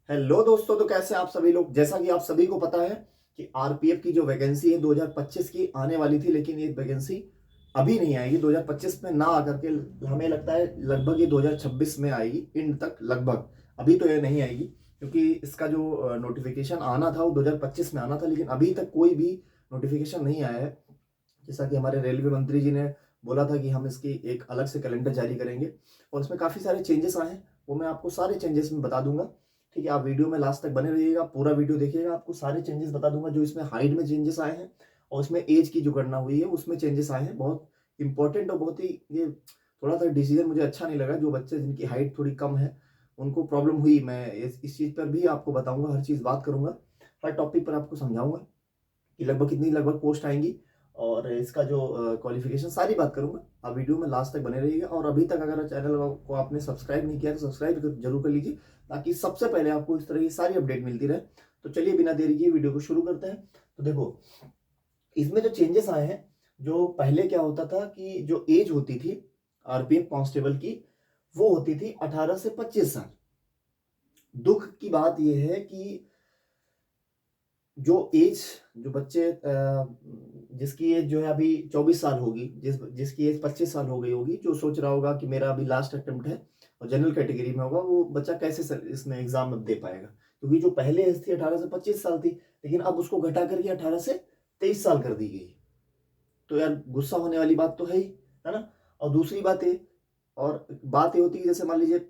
Hello दोस्तों, तो कैसे आप सभी लोग। जैसा कि आप सभी को पता है कि आरपीएफ की जो वैकेंसी है 2025 की आने वाली थी, लेकिन ये वैकेंसी अभी नहीं आएगी। 2025 में ना आकर के हमें लगता है लगभग ये 2026 में आएगी, एंड तक लगभग। अभी तो ये नहीं आएगी क्योंकि इसका जो नोटिफिकेशन आना था वो 2025 में आना था, लेकिन अभी तक कोई भी नोटिफिकेशन नहीं आया है। जैसा कि हमारे रेलवे मंत्री जी ने बोला था कि हम इसकी एक अलग से कैलेंडर जारी करेंगे और इसमें काफ़ी सारे चेंजेस आए हैं। वो मैं आपको सारे चेंजेस में बता दूंगा। ठीक है, आप वीडियो में लास्ट तक बने रहिएगा, पूरा वीडियो देखिएगा, आपको सारे चेंजेस बता दूंगा। जो इसमें हाइट में चेंजेस आए हैं और उसमें एज की जो गणना हुई है उसमें चेंजेस आए हैं। बहुत इंपॉर्टेंट और बहुत ही ये थोड़ा सा डिसीजन मुझे अच्छा नहीं लगा। जो बच्चे जिनकी हाइट थोड़ी कम है उनको प्रॉब्लम हुई। मैं इस चीज़ पर भी आपको बताऊंगा, हर चीज़ बात करूंगा, हर टॉपिक पर आपको समझाऊंगा कि लगभग कितनी लगभग पोस्ट आएंगी और इसका जो क्वालिफिकेशन सारी बात करूंगा। आप वीडियो में लास्ट तक बने रहिएगा। और अभी तक अगर चैनल को आपने सब्सक्राइब नहीं किया तो सब्सक्राइब जरूर कर लीजिए, ताकि सबसे पहले आपको इस तरह की सारी अपडेट मिलती रहे। तो चलिए बिना देरी किए वीडियो को शुरू करते हैं। तो देखो, इसमें जो चेंजेस आए हैं, जो पहले क्या होता था कि जो एज होती थी आरपीएफ कांस्टेबल की, वो होती थी 18 से 25 साल। दुख की बात यह है कि जो एज जो बच्चे जिसकी एज जो है अभी 24 साल होगी, जिसकी एज 25 साल हो गई होगी, जो सोच रहा होगा कि मेरा अभी लास्ट अटेम्प्ट है और जनरल कैटेगरी में होगा, वो बच्चा कैसे इसमें एग्जाम दे पाएगा। क्योंकि जो पहले एज थी 18 से 25 साल थी, लेकिन अब उसको घटा करके 18 से 23 साल कर दी गई। तो यार गुस्सा होने वाली बात तो है ना। और दूसरी बात ये, और बात ये होती है जैसे मान लीजिए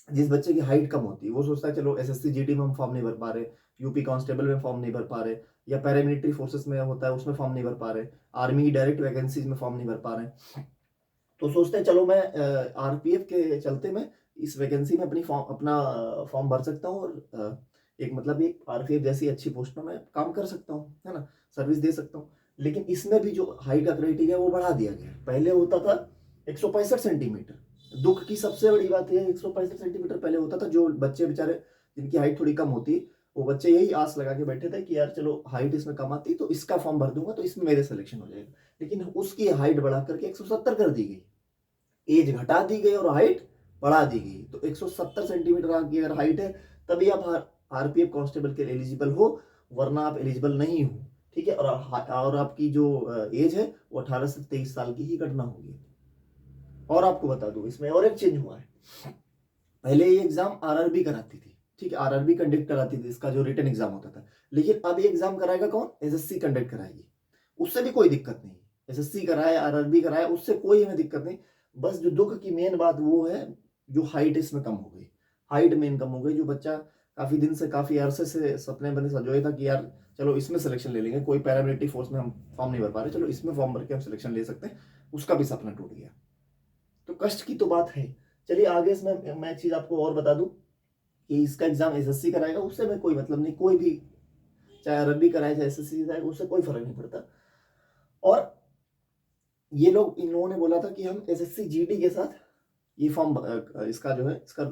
जिस बच्चे की हाइट कम होती है वो सोचता है चलो एसएससी जीडी में हम फॉर्म नहीं भर पा रहे, यूपी कांस्टेबल में फॉर्म नहीं भर पा रहे, या पैरामिलिट्री फोर्सेस में होता है उसमें फॉर्म नहीं भर पा रहे, आर्मी की डायरेक्ट वैकेंसीज में फॉर्म नहीं भर पा रहे, तो सोचते हैं चलो मैं आरपीएफ के चलते मैं इस वैकेंसी में अपना फॉर्म भर सकता हूँ और एक मतलब एक आरपीएफ जैसी अच्छी पोस्ट में मैं काम कर सकता हूँ, है ना, सर्विस दे सकता हूँ। लेकिन इसमें भी जो हाइट का क्राइटेरिया वो बढ़ा दिया गया। पहले होता था 165 सेंटीमीटर। दुख की सबसे बड़ी बात यह है 165 सेंटीमीटर पहले होता था। जो बच्चे बेचारे जिनकी हाइट थोड़ी कम होती, वो बच्चे यही आस लगा के बैठे थे कि यार चलो हाइट इसमें कम आती तो इसका फॉर्म भर दूंगा तो इसमें मेरे सिलेक्शन हो जाएगा। लेकिन उसकी हाइट बढ़ा करके 170 कर दी गई, एज घटा दी गई और हाइट बढ़ा दी गई। तो 170 सेंटीमीटर की अगर हाइट है तभी आप आरपीएफ कांस्टेबल के लिए एलिजिबल हो, वरना आप एलिजिबल नहीं हो। ठीक है, और आपकी जो एज है वो 18 से 23 साल की ही घटना होगी। और आपको बता दूं इसमें और एक चेंज हुआ है। पहले ये एग्जाम आरआरबी कराती थी, ठीक है, आरआरबी कंडक्ट कराती थी इसका जो रिटन एग्जाम होता था। लेकिन अब ये एग्जाम कराएगा कौन? एसएससी कंडक्ट कराएगी। उससे भी कोई दिक्कत नहीं, एसएससी कराए आरआरबी कराए उससे कोई हमें दिक्कत नहीं। बस जो दुख की मेन बात वो है जो हाइट इसमें कम हो गई। हाइट मेन कम हो गई। जो बच्चा काफी दिन से काफी अरसे से सपने बने सजोए था कि यार चलो इसमें सिलेक्शन ले लेंगे, कोई पैरामिलिट्री फोर्स में हम फॉर्म नहीं भर पा रहे, चलो इसमें फॉर्म भर के हम सिलेक्शन ले सकते हैं, उसका भी सपना टूट गया। तो कष्ट की तो बात है। चलिए आगे इसमें मैं एक चीज आपको और बता दूं कि इसका एग्जाम एसएससी कराएगा उससे में कोई मतलब नहीं, कोई भी चाहे अरबी कराए चाहे एसएससी कराए उससे कोई फर्क नहीं पड़ता। और ये लोग इन लोगों ने बोला था कि हम एसएससी जीडी के साथ ये फॉर्म इसका जो है इसका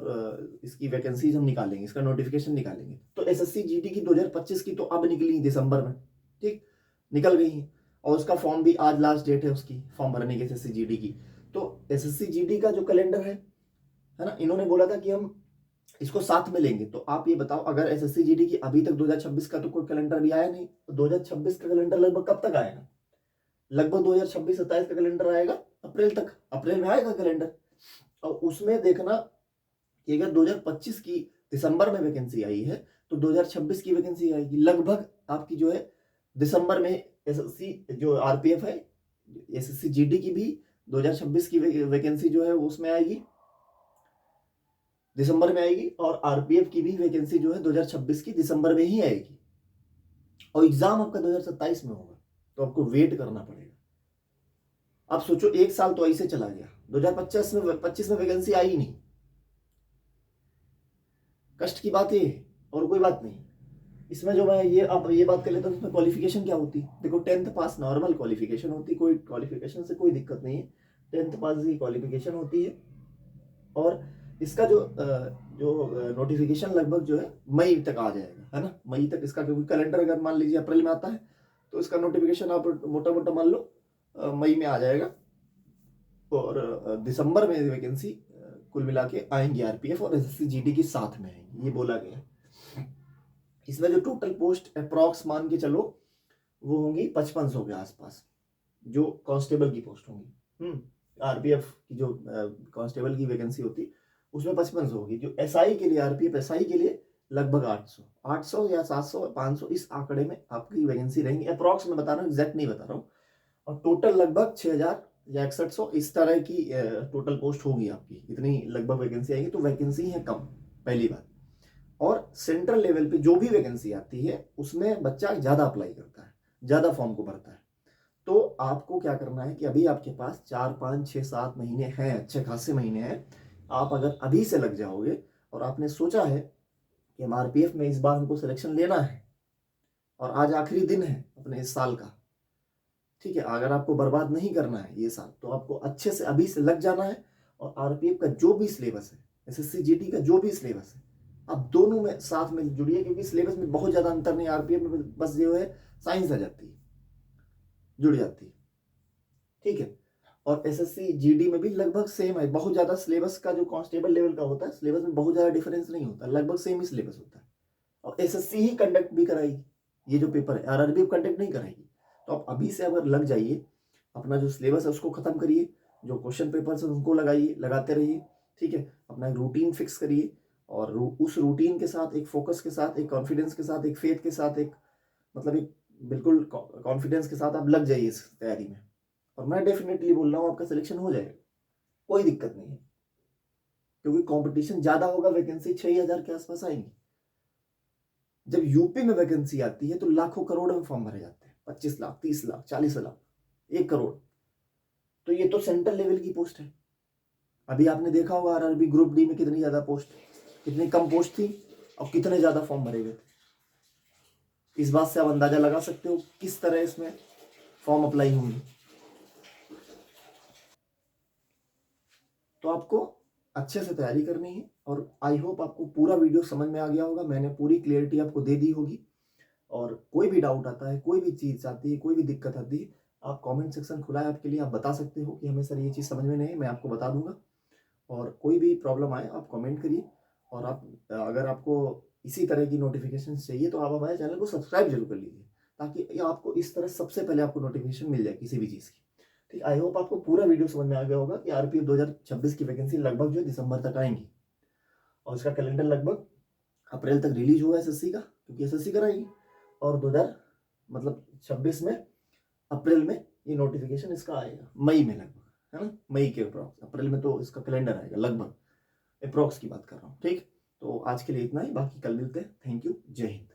इसकी वैकेंसीज हम निकालेंगे, इसका नोटिफिकेशन निकालेंगे। तो एसएससी जीडी की 2025 की तो अब निकली दिसंबर में, ठीक, निकल गई है। और उसका फॉर्म भी आज लास्ट डेट है उसकी फॉर्म भरने की एसएससी जीडी की। तो एसएससी जीडी का जो कैलेंडर है ना, इन्होंने बोला था कि हम इसको साथ में लेंगे। तो आप ये बताओ, अगर एसएससी जीडी की अभी तक 2026 का तो कोई कैलेंडर भी आया नहीं, तो 2026 का कैलेंडर लगभग कब तक आएगा? लगभग 2026-27 का कैलेंडर आएगा, अप्रैल तक, अप्रैल में आएगा कैलेंडर। और उसमें देखना कि अगर 2025 की दिसंबर में वैकेंसी आई है तो 2026 की वैकेंसी आएगी लगभग आपकी जो है दिसंबर में। एसएससी जो आरपीएफ है, एसएससी जीडी की भी 2026 की वैकेंसी जो है उसमें आएगी, दिसंबर में आएगी। और आरपीएफ की भी वैकेंसी जो है 2026 की दिसंबर में ही आएगी। और एग्जाम आपका 2027 में होगा, तो आपको वेट करना पड़ेगा। आप सोचो एक साल तो ऐसे चला गया, 2025 में वैकेंसी आई ही नहीं। कष्ट की बात ये है और कोई बात नहीं। इसमें जो मैं ये अब ये बात कर लेता हूँ, इसमें क्वालिफिकेशन क्या होती है? देखो 10th पास नॉर्मल क्वालिफिकेशन होती है, कोई क्वालिफिकेशन से कोई दिक्कत नहीं है, 10th पास की क्वालिफिकेशन होती है। और इसका जो नोटिफिकेशन लगभग जो है मई तक आ जाएगा, है ना, मई तक इसका। क्योंकि कैलेंडर अगर मान लीजिए अप्रैल में आता है तो इसका नोटिफिकेशन आप मोटा मोटा मान लो मई में आ जाएगा। और दिसंबर में वैकेंसी कुल मिला के आएंगी आरपीएफ और एसएससी जीडी की साथ में आएंगी, ये बोला गया है। इसमें जो टोटल पोस्ट अप्रॉक्स मान के चलो वो होंगी 5500 के आसपास, जो कांस्टेबल की पोस्ट होंगी। आरपीएफ की जो कांस्टेबल की वैकेंसी होती उसमें 5500 होगी। जो एसआई के लिए, आरपीएफ एसआई के लिए लगभग 800 या 700 500 इस आंकड़े में आपकी वैकेंसी रहेंगी। अप्रॉक्स मैं बता रहा हूँ, एग्जैक्ट नहीं बता रहा हूँ। और टोटल लगभग 6000 या 6100 इस तरह की टोटल पोस्ट होगी आपकी, इतनी लगभग वैकेंसी आएगी। तो वैकेंसी है कम, पहली बात। और सेंट्रल लेवल पे जो भी वैकेंसी आती है उसमें बच्चा ज़्यादा अप्लाई करता है, ज़्यादा फॉर्म को भरता है। तो आपको क्या करना है कि अभी आपके पास 4 5 6 7 महीने हैं, अच्छे खासे महीने हैं। आप अगर अभी से लग जाओगे और आपने सोचा है कि हम आरपीएफ में इस बार हमको सिलेक्शन लेना है और आज आखिरी दिन है अपने इस साल का, ठीक है, अगर आपको बर्बाद नहीं करना है ये साल तो आपको अच्छे से अभी से लग जाना है। और आरपीएफ का जो भी सिलेबस है, एसएससी जीडी का जो भी सिलेबस है, आप दोनों में साथ में जुड़िए, क्योंकि सिलेबस में बहुत ज़्यादा अंतर नहीं। आरपीएफ में बस जो है साइंस आ जाती है, जुड़ जाती है, ठीक है। और एसएससी जीडी में भी लगभग सेम है, बहुत ज़्यादा सिलेबस का जो कांस्टेबल लेवल का होता है सिलेबस में बहुत ज़्यादा डिफरेंस नहीं होता, लगभग सेम ही सिलेबस होता है। और एसएससी ही कंडक्ट भी कराएगी ये जो पेपर है, आरआरबी कंडक्ट नहीं कराएगी। तो आप अभी से अगर लग जाइए, अपना जो सिलेबस है उसको खत्म करिए, जो क्वेश्चन पेपर्स है उनको लगाइए, लगाते रहिए, ठीक है। अपना एक रूटीन फिक्स करिए और उस रूटीन के साथ, एक फोकस के साथ, एक कॉन्फिडेंस के साथ, एक फेथ के साथ, एक मतलब एक बिल्कुल कॉन्फिडेंस के साथ आप लग जाइए इस तैयारी में। और मैं डेफिनेटली बोल रहा हूँ आपका सिलेक्शन हो जाएगा, कोई दिक्कत नहीं है, क्योंकि कंपटीशन ज़्यादा होगा, वैकेंसी 6000 के आसपास आएंगी। जब यूपी में वैकेंसी आती है तो लाखों करोड़ में फॉर्म भरे जाते हैं, 25 लाख 30 लाख 40 लाख 1 करोड़। तो ये तो सेंट्रल लेवल की पोस्ट है। अभी आपने देखा होगा आरआरबी ग्रुप डी में कितनी ज़्यादा पोस्ट, कितनी कम पोस्ट थी और कितने ज़्यादा फॉर्म भरे गए थे। इस बात से आप अंदाज़ा लगा सकते हो किस तरह इसमें फॉर्म अप्लाई होंगे। तो आपको अच्छे से तैयारी करनी है और आई होप आपको पूरा वीडियो समझ में आ गया होगा, मैंने पूरी क्लियरिटी आपको दे दी होगी। और कोई भी डाउट आता है, कोई भी चीज़ आती है, कोई भी दिक्कत आती है, आप कमेंट सेक्शन खुला है आपके लिए, आप बता सकते हो कि हमें सर ये चीज़ समझ में नहीं है, मैं आपको बता दूंगा। और कोई भी प्रॉब्लम आए आप कमेंट करिए। और आप अगर आपको इसी तरह की नोटिफिकेशन चाहिए तो आप हमारे चैनल को सब्सक्राइब जरूर कर लीजिए, ताकि ये आपको इस तरह सबसे पहले आपको नोटिफिकेशन मिल जाए किसी भी चीज़ की। ठीक, आई होप आपको पूरा वीडियो समझ में आ गया होगा कि आरपीएफ 2026 की वैकेंसी लगभग जो है दिसंबर तक आएंगी और इसका कैलेंडर लगभग अप्रैल तक रिलीज हुआ है एसएससी का, क्योंकि एसएससी कराएगी। और 2026 में अप्रैल में ये नोटिफिकेशन इसका आएगा, मई में लगभग, है ना, मई के अप्रॉक्स। अप्रैल में तो इसका कैलेंडर आएगा लगभग, अप्रॉक्स की बात कर रहा हूँ, ठीक। तो आज के लिए इतना ही, बाकी कल मिलते हैं। थैंक यू, जय हिंद।